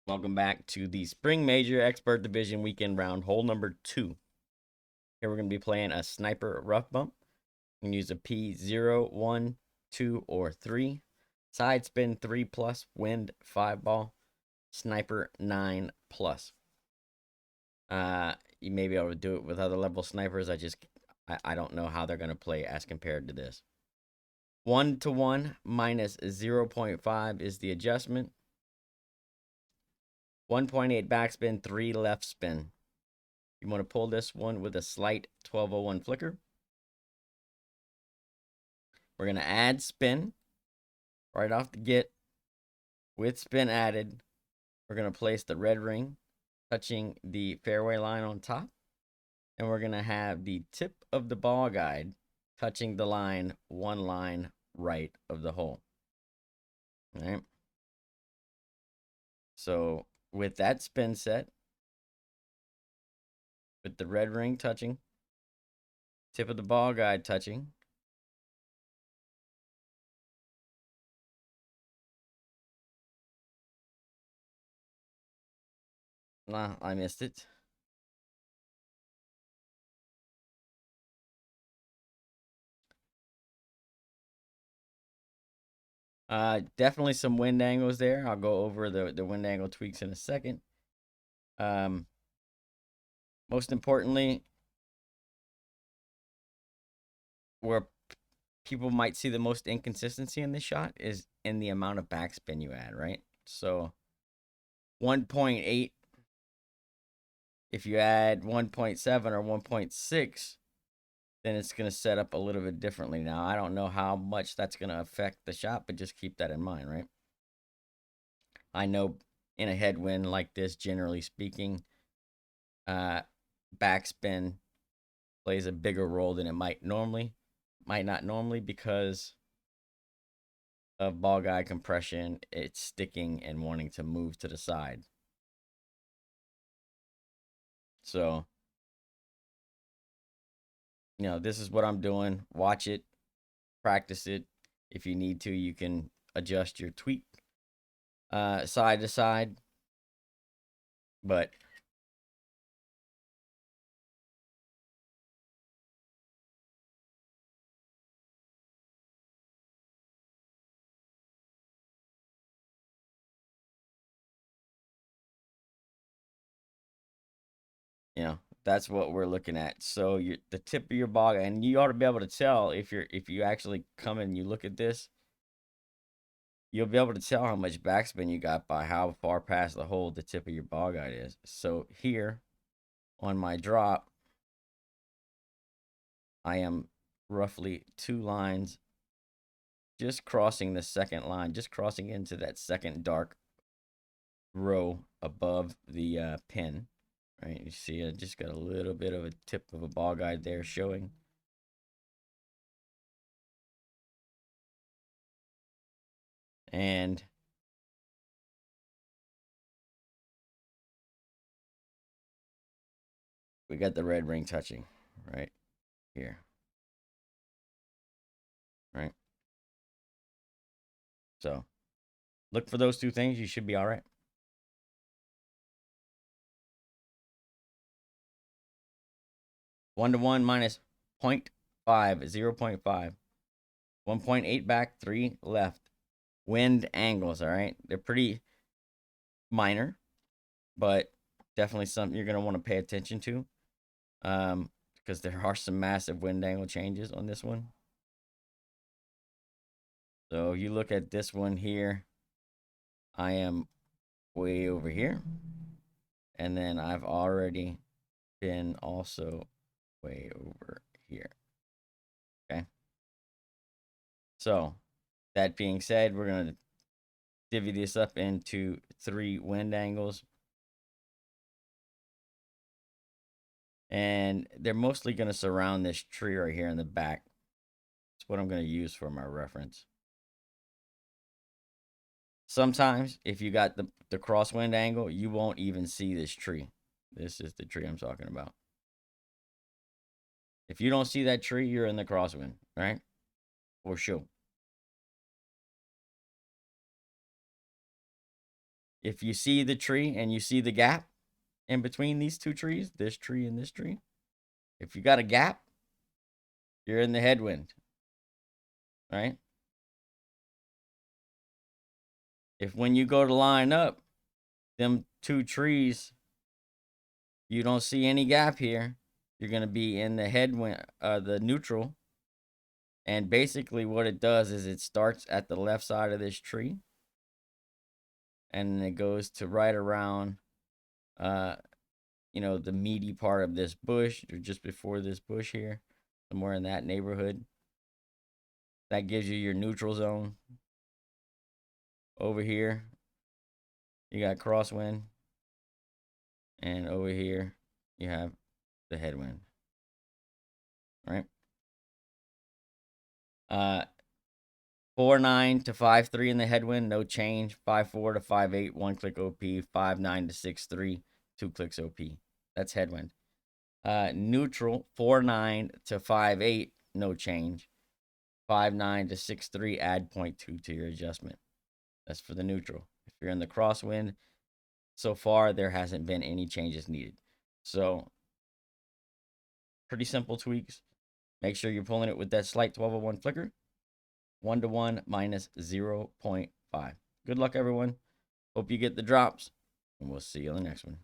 Welcome back to the Spring Major Expert Division Weekend Round, hole number 2. Here we're going to be playing a Sniper Rough Bump. You can use a P0, 1, 2, or 3. Side spin 3 plus, wind 5 ball, Sniper 9 plus. You may be able to do it with other level snipers. I don't know how they're going to play as compared to this. 1 to 1 minus 0.5 is the adjustment. 1.8 backspin, 3 left spin. You want to pull this one with a slight 1201 flicker. We're going to add spin right off the get. With spin added, we're going to place the red ring touching the fairway line on top. And we're going to have the tip of the ball guide touching the line, one line right of the hole. All right. So with that spin set, with the red ring touching, tip of the ball guide touching, nah, I missed it. Definitely some wind angles there. I'll go over the wind angle tweaks in a second. Most importantly, where people might see the most inconsistency in this shot is in the amount of backspin you add, right? So 1.8, if you add 1.7 or 1.6, then it's going to set up a little bit differently. Now, I don't know how much that's going to affect the shot, but just keep that in mind, right? I know in a headwind like this, generally speaking, backspin plays a bigger role than it might not normally, because of ball guide compression, it's sticking and wanting to move to the side. So, this is what I'm doing. Watch it, practice it. If you need to, you can adjust your tweak side to side. But that's what we're looking at. So the tip of your ball, and you ought to be able to tell if you actually come and you look at this, you'll be able to tell how much backspin you got by how far past the hole the tip of your ball guide is. So here on my drop, I am roughly 2 lines just crossing the second line, just crossing into that second dark row above the pin. Right, you see I just got a little bit of a tip of a ball guide there showing. And we got the red ring touching right here. Right. So look for those two things. You should be all right. 1 to 1 minus 0.5, 0.5. 1.8 back, 3 left. Wind angles, all right? They're pretty minor, but definitely something you're going to want to pay attention to, because there are some massive wind angle changes on this one. So you look at this one here, I am way over here, and then I've already been also way over here. Okay. So that being said, we're going to divvy this up into 3 wind angles. And they're mostly going to surround this tree right here in the back. That's what I'm going to use for my reference. Sometimes, if you got the crosswind angle, you won't even see this tree. This is the tree I'm talking about. If you don't see that tree, you're in the crosswind, right? For sure. If you see the tree and you see the gap in between these two trees, this tree and this tree, if you got a gap, you're in the headwind, right? If when you go to line up them two trees, you don't see any gap here, you're going to be in the headwind, the neutral. And basically what it does is it starts at the left side of this tree and it goes to right around, you know, the meaty part of this bush, or just before this bush here, somewhere in that neighborhood. That gives you your neutral zone. Over here, you got crosswind. And over here, you have the headwind. All right. 4-9 to 5-3 in the headwind, no change. 5-4 to 5-8, 1 click OP. 5-9 to 6-3, 2 clicks OP. That's headwind. Neutral, 4-9 to 5-8, no change. 5-9 to 6-3, add 0.2 to your adjustment. That's for the neutral. If you're in the crosswind, so far there hasn't been any changes needed. So pretty simple tweaks. Make sure you're pulling it with that slight 1201 flicker. 1-to-1 minus 0.5. Good luck, everyone. Hope you get the drops, and we'll see you on the next one.